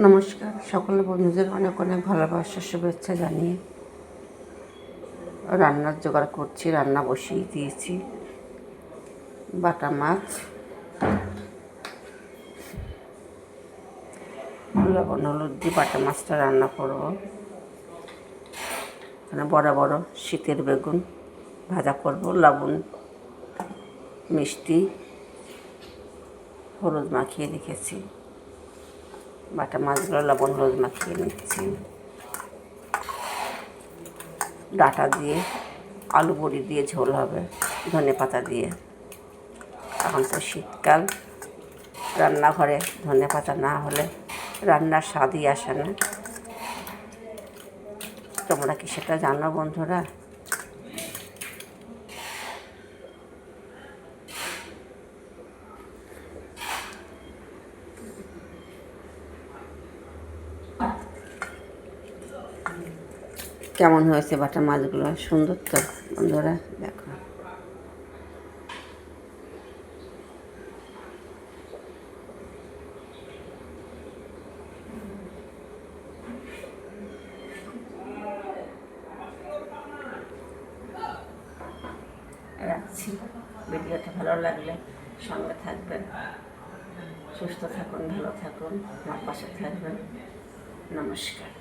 নমস্কার, সকল বন্ধুদের অনেক অনেক ভালোবাসা শুভেচ্ছা জানিয়ে রান্নার জোগাড় করছি। রান্না বসিয়ে দিয়েছি। বাটা মাছ, লবণ হলুদ দিয়ে বাটা মাছটা রান্না করব। এখানে বড় বড় শীতের বেগুন ভাজা করব। লবণ মিষ্টি হলুদ মাখিয়ে রেখেছি। বাটা মাছগুলো লবণ হলুদ মাখিয়ে নিচ্ছি। ডাঁটা দিয়ে আলু বড়ি দিয়ে ঝোল হবে, ধনেপাতা দিয়ে। এখন তো শীতকাল, রান্নাঘরে ধনেপাতা না হলে রান্নার স্বাদই আসে না। তোমরা কি সেটা জানো বন্ধুরা? কেমন হয়েছে বাটা মাছগুলো? সুন্দর তো বন্ধুরা, দেখো। রাখছি। ভিডিওটা ভালো লাগলে সঙ্গে থাকবেন। সুস্থ থাকুন, ভালো থাকুন, আমার পাশে থাকবেন। নমস্কার।